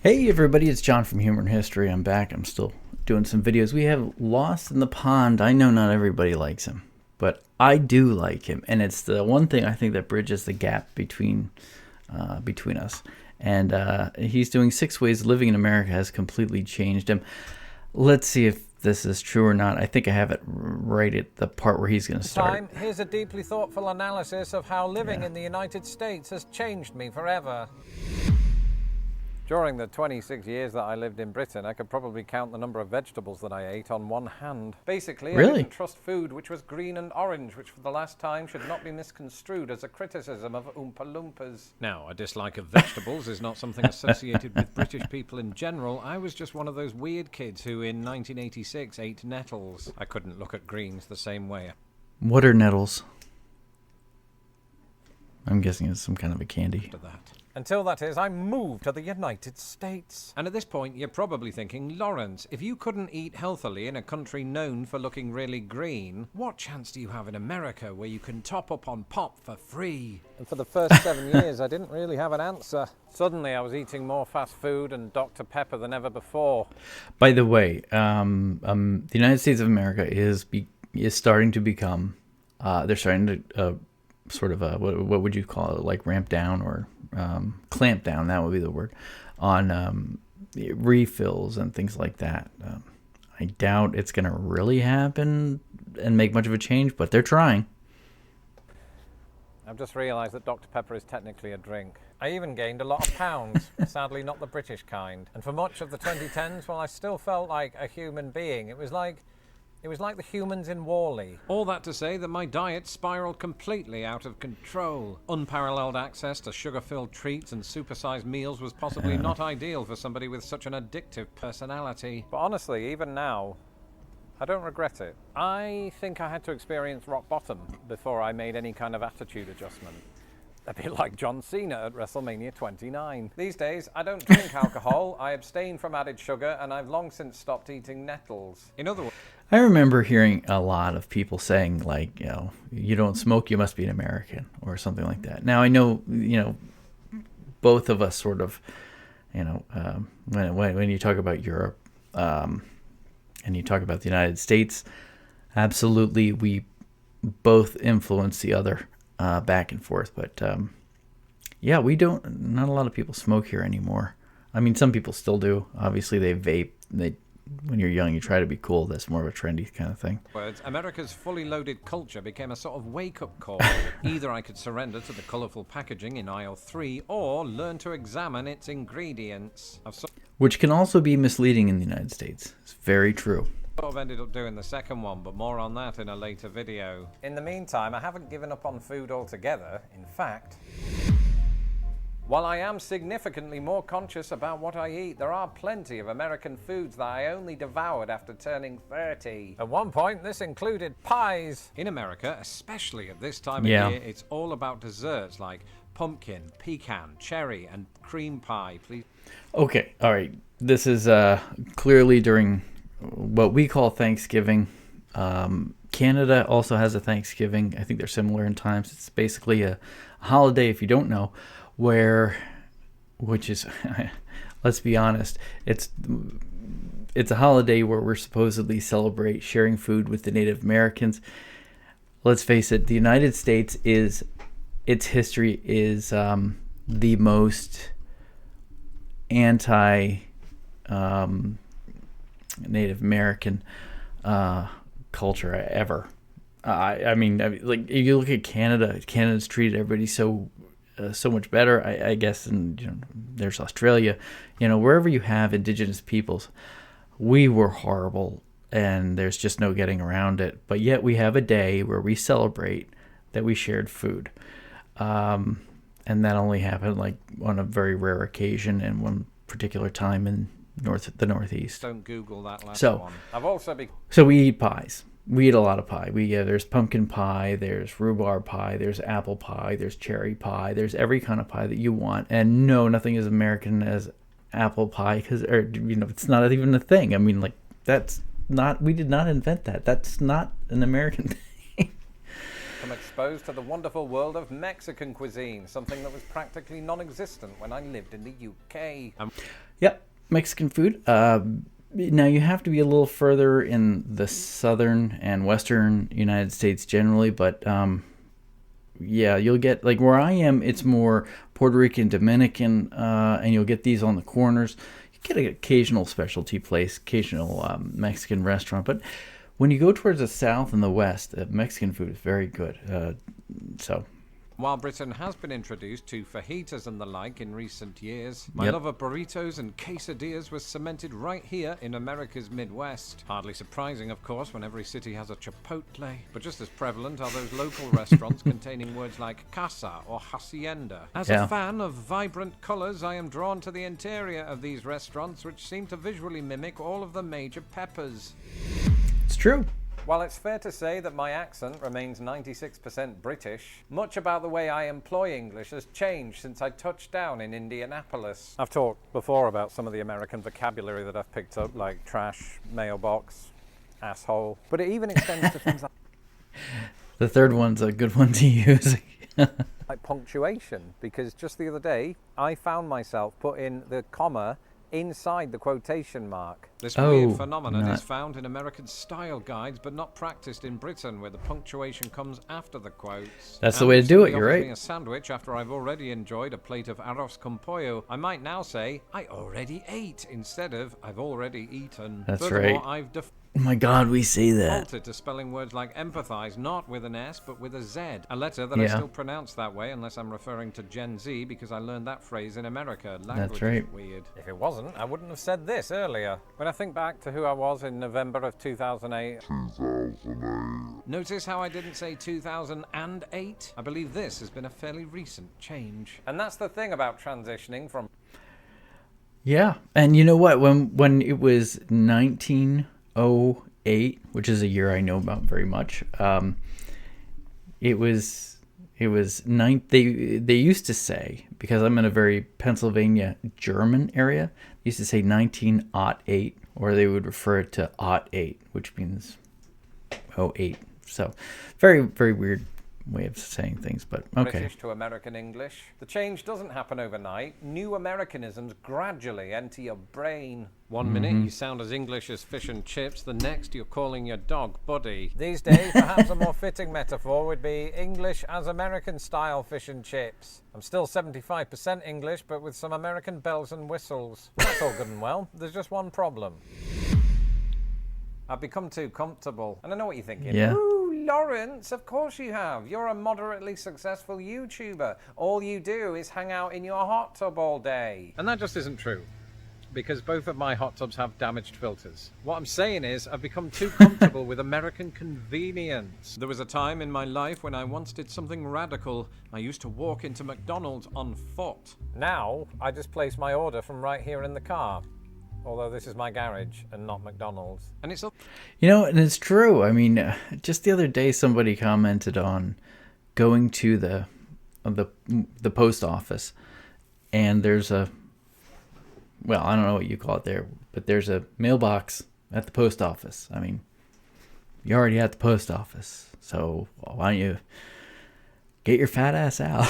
Hey everybody, it's John from Humor and History. I'm back. I'm still doing some videos. We have Lost in the Pond. I know not everybody likes him, but I do like him, and it's the one thing I think that bridges the gap between us. And he's doing 6 ways living in America has completely changed him. Let's see if this is true or not. I think I have it right at the part where he's going to start. Here's a deeply thoughtful analysis of how living Yeah. in the United States has changed me forever. During the 26 years that I lived in Britain, I could probably count the number of vegetables that I ate on one hand. Basically, I Really? didn't trust food which was green and orange, which for the last time should not be misconstrued as a criticism of Oompa Loompas. Now, a dislike of vegetables is not something associated with British people in general. I was just one of those weird kids who in 1986 ate nettles. I couldn't look at greens the same way. What are nettles? I'm guessing it's some kind of a candy. After that. Until that is, I moved to the United States. And at this point, you're probably thinking, Lawrence, if you couldn't eat healthily in a country known for looking really green, what chance do you have in America where you can top up on pop for free? And for the first 7 years, I didn't really have an answer. Suddenly, I was eating more fast food and Dr. Pepper than ever before. By the way, the United States of America is starting to become. They're starting to sort of what would you call it? Like ramp down or clamp down. That would be the word on refills and things like that. I doubt it's going to really happen and make much of a change, but they're trying. I've just realised that Dr. Pepper is technically a drink. I even gained a lot of pounds, sadly not the British kind. And for much of the 2010s, well, I still felt like a human being. It was like the humans in Wall-E. All that to say that my diet spiraled completely out of control. Unparalleled access to sugar-filled treats and supersized meals was possibly not ideal for somebody with such an addictive personality. But honestly, even now, I don't regret it. I think I had to experience rock bottom before I made any kind of attitude adjustment. A bit like John Cena at WrestleMania 29. These days, I don't drink alcohol, I abstain from added sugar, and I've long since stopped eating nettles. In other words, I remember hearing a lot of people saying, like, you don't smoke, you must be an American, or something like that. Now, I know, both of us sort of, when you talk about Europe and you talk about the United States, absolutely, we both influence the other back and forth. But, yeah, not a lot of people smoke here anymore. I mean, some people still do. Obviously, they vape, when you're young, you try to be cool. That's more of a trendy kind of thing. America's fully loaded culture became a sort of wake-up call. Either I could surrender to the colourful packaging in aisle 3 or learn to examine its ingredients. Which can also be misleading in the United States. It's very true. Sort of ended up doing the second one, but more on that in a later video. In the meantime, I haven't given up on food altogether. In fact, while I am significantly more conscious about what I eat, there are plenty of American foods that I only devoured after turning 30. At one point, this included pies. In America, especially at this time of year, it's all about desserts like pumpkin, pecan, cherry, and cream pie. Please. Okay, all right. This is clearly during what we call Thanksgiving. Canada also has a Thanksgiving. I think they're similar in times. It's basically a holiday, if you don't know, which is, let's be honest, it's a holiday where we're supposedly celebrate sharing food with the Native Americans. Let's face it, the United States its history is the most anti Native American culture ever. I mean, like if you look at Canada's treated everybody so much better, I guess. And there's Australia. Wherever you have indigenous peoples, we were horrible, and there's just no getting around it. But yet we have a day where we celebrate that we shared food, and that only happened like on a very rare occasion and one particular time in the Northeast. Don't Google that last one. So we eat pies. We eat a lot of pie. There's pumpkin pie, there's rhubarb pie, there's apple pie, there's cherry pie, there's every kind of pie that you want. And no, nothing as American as apple pie because it's not even a thing. I mean, like we did not invent that. That's not an American thing. I'm exposed to the wonderful world of Mexican cuisine, something that was practically non-existent when I lived in the UK. Yep, Mexican food. Now you have to be a little further in the southern and western United States generally, but yeah, you'll get like where I am. It's more Puerto Rican, Dominican, and you'll get these on the corners. You get an occasional specialty place, occasional Mexican restaurant, but when you go towards the south and the west, Mexican food is very good. So While Britain has been introduced to fajitas and the like in recent years, my Yep. love of burritos and quesadillas was cemented right here in America's Midwest. Hardly surprising, of course, when every city has a Chipotle. But just as prevalent are those local restaurants containing words like casa or hacienda. As Yeah. a fan of vibrant colors, I am drawn to the interior of these restaurants, which seem to visually mimic all of the major peppers. it's true. While it's fair to say that my accent remains 96% British, much about the way I employ English has changed since I touched down in Indianapolis. I've talked before about some of the American vocabulary that I've picked up, like trash, mailbox, asshole, but it even extends to things The third one's a good one to use. like punctuation, because just the other day I found myself putting the comma inside the quotation mark. This weird phenomenon is found in American style guides, but not practiced in Britain, where the punctuation comes after the quotes. That's the And way if to do it, somebody you're offers right. me a sandwich after I've already enjoyed a plate of arroz con pollo, I might now say, I already ate, instead of I've already eaten. That's Furthermore, right. I've Oh my God, we say that. defaulted to spelling words like empathize, not with an S, but with a Z. A letter that I Yeah. still pronounce that way, unless I'm referring to Gen Z, because I learned that phrase in America. Language right. is weird. If it wasn't, I wouldn't have said this earlier. When I think back to who I was in November of 2008. Notice how I didn't say 2008? I believe this has been a fairly recent change. And that's the thing about transitioning from Yeah, and you know what? When it was 1908, which is a year I know about very much, it was they used to say, because I'm in a very Pennsylvania German area, they used to say 1908, or they would refer it to '08, which means '08. So very very weird way of saying things, but okay. British to American English. The change doesn't happen overnight. New Americanisms gradually enter your brain. One minute you sound as English as fish and chips, the next you're calling your dog Buddy. These days, perhaps a more fitting metaphor would be English as American style fish and chips. I'm still 75% English, but with some American bells and whistles. That's all good and well. There's just one problem. I've become too comfortable. And I know what you're thinking. Yeah. Ooh, Lawrence, of course you have. You're a moderately successful YouTuber. All you do is hang out in your hot tub all day. And that just isn't true, because both of my hot tubs have damaged filters. What I'm saying is I've become too comfortable with American convenience. There was a time in my life when I once did something radical. I used to walk into McDonald's on foot. Now, I just place my order from right here in the car. Although this is my garage and not McDonald's. And it's You know, and it's true. I mean, just the other day, somebody commented on going to the post office, and there's a, well, I don't know what you call it there, but there's a mailbox at the post office. I mean, you're already at the post office, so why don't you get your fat ass out?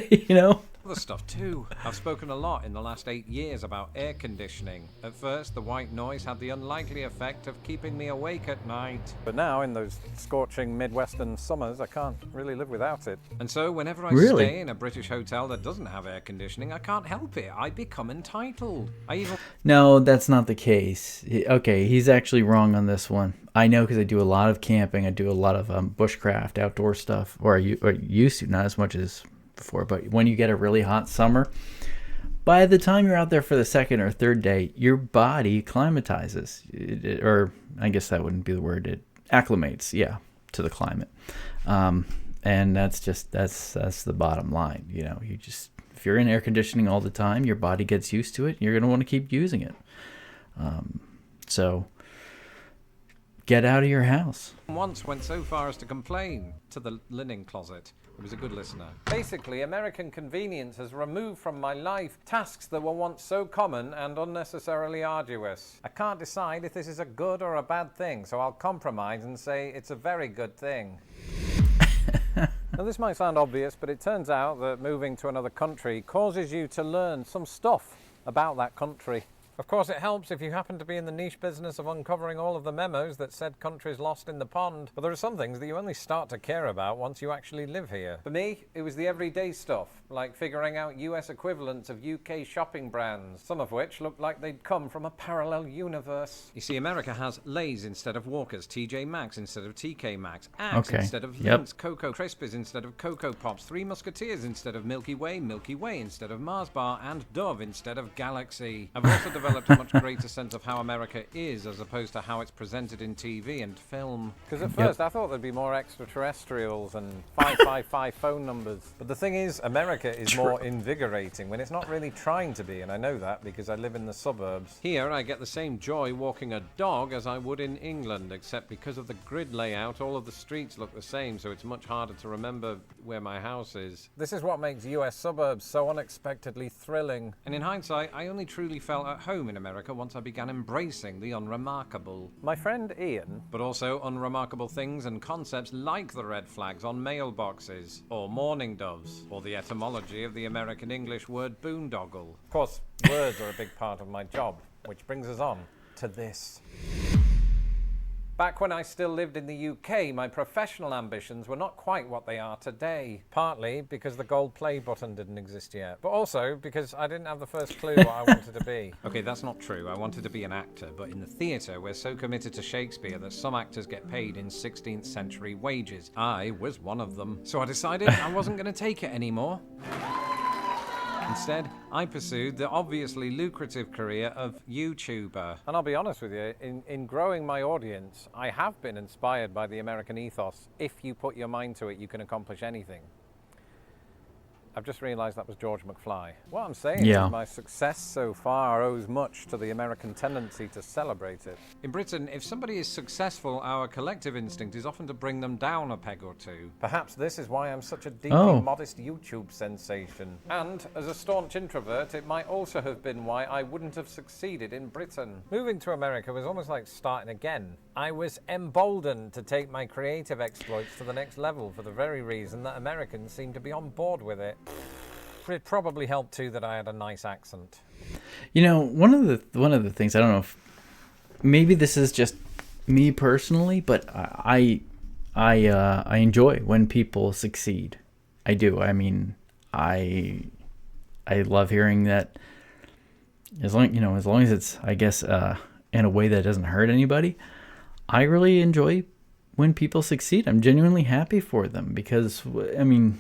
You know? other stuff too. I've spoken a lot in the last 8 years about air conditioning. At first, the white noise had the unlikely effect of keeping me awake at night. But now, in those scorching Midwestern summers, I can't really live without it. And so, whenever I Really? stay in a British hotel that doesn't have air conditioning, I can't help it. I become entitled. I even No, that's not the case. Okay, he's actually wrong on this one. I know because I do a lot of camping. I do a lot of bushcraft, outdoor stuff, or I used to, not as much as before. But when you get a really hot summer, by the time you're out there for the second or third day, your body acclimatizes, or I guess that wouldn't be the word. It acclimates, yeah, to the climate, and that's the bottom line. You know, you just, if you're in air conditioning all the time, your body gets used to it. You're going to want to keep using it. So get out of your house. once went so far as to complain to the linen closet. He was a good listener. Basically, American convenience has removed from my life tasks that were once so common and unnecessarily arduous. I can't decide if this is a good or a bad thing, so I'll compromise and say it's a very good thing. Now, this might sound obvious, but it turns out that moving to another country causes you to learn some stuff about that country. Of course, it helps if you happen to be in the niche business of uncovering all of the memos that said countries lost in the pond. But there are some things that you only start to care about once you actually live here. For me, it was the everyday stuff, like figuring out US equivalents of UK shopping brands, some of which looked like they'd come from a parallel universe. You see, America has Lay's instead of Walker's, TJ Maxx instead of TK Maxx, Axe instead of Lynx, Cocoa Krispies instead of Cocoa Pops, Three Musketeers instead of Milky Way instead of Mars Bar, and Dove instead of Galaxy. I've also developed a much greater sense of how America is as opposed to how it's presented in TV and film. Because at first I thought there'd be more extraterrestrials and 555 phone numbers. But the thing is, America is more invigorating when it's not really trying to be, and I know that because I live in the suburbs. Here I get the same joy walking a dog as I would in England, except because of the grid layout, all of the streets look the same, so it's much harder to remember where my house is. This is what makes US suburbs so unexpectedly thrilling. And in hindsight, I only truly felt at home in America once I began embracing the unremarkable. My friend Ian. But also unremarkable things and concepts like the red flags on mailboxes, or mourning doves, or the etymology of the American English word boondoggle. Of course, words are a big part of my job, which brings us on to this. Back when I still lived in the UK, my professional ambitions were not quite what they are today. Partly because the gold play button didn't exist yet, but also because I didn't have the first clue what I wanted to be. Okay, that's not true. I wanted to be an actor, but in the theatre, we're so committed to Shakespeare that some actors get paid in 16th century wages. I was one of them. So I decided I wasn't going to take it anymore. Instead, I pursued the obviously lucrative career of YouTuber. And I'll be honest with you, in growing my audience, I have been inspired by the American ethos. If you put your mind to it, you can accomplish anything. I've just realised that was George McFly. What I'm saying is my success so far owes much to the American tendency to celebrate it. In Britain, if somebody is successful, our collective instinct is often to bring them down a peg or two. Perhaps this is why I'm such a deeply modest YouTube sensation. And as a staunch introvert, it might also have been why I wouldn't have succeeded in Britain. Moving to America was almost like starting again. I was emboldened to take my creative exploits to the next level for the very reason that Americans seemed to be on board with it. It probably helped too that I had a nice accent. You know, one of the things, I don't know if maybe this is just me personally, but I enjoy when people succeed. I do. I mean, I love hearing that. As long as it's, I guess, in a way that doesn't hurt anybody. I really enjoy when people succeed. I'm genuinely happy for them because, I mean,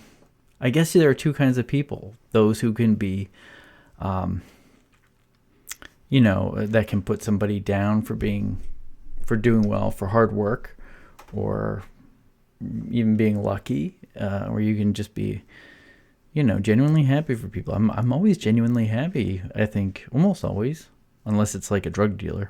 I guess there are two kinds of people. Those who can be, that can put somebody down for doing well, for hard work, or even being lucky, or you can just be, genuinely happy for people. I'm always genuinely happy, I think, almost always, unless it's like a drug dealer.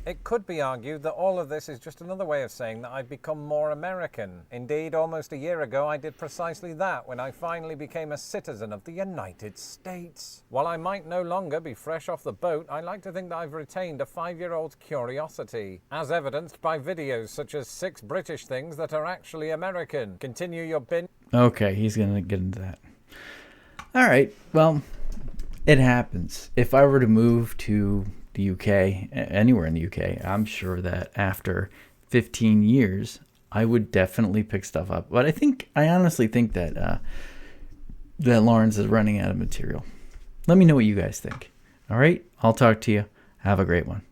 It could be argued that all of this is just another way of saying that I've become more American. Indeed, almost a year ago, I did precisely that when I finally became a citizen of the United States. While I might no longer be fresh off the boat, I like to think that I've retained a 5-year-old's curiosity, as evidenced by videos such as 6 British things that are actually American. Continue your bin. Okay, he's going to get into that. All right, well, it happens. If I were to move to the UK, anywhere in the UK, I'm sure that after 15 years, I would definitely pick stuff up. But I honestly think that Lawrence is running out of material. Let me know what you guys think. All right, I'll talk to you. Have a great one.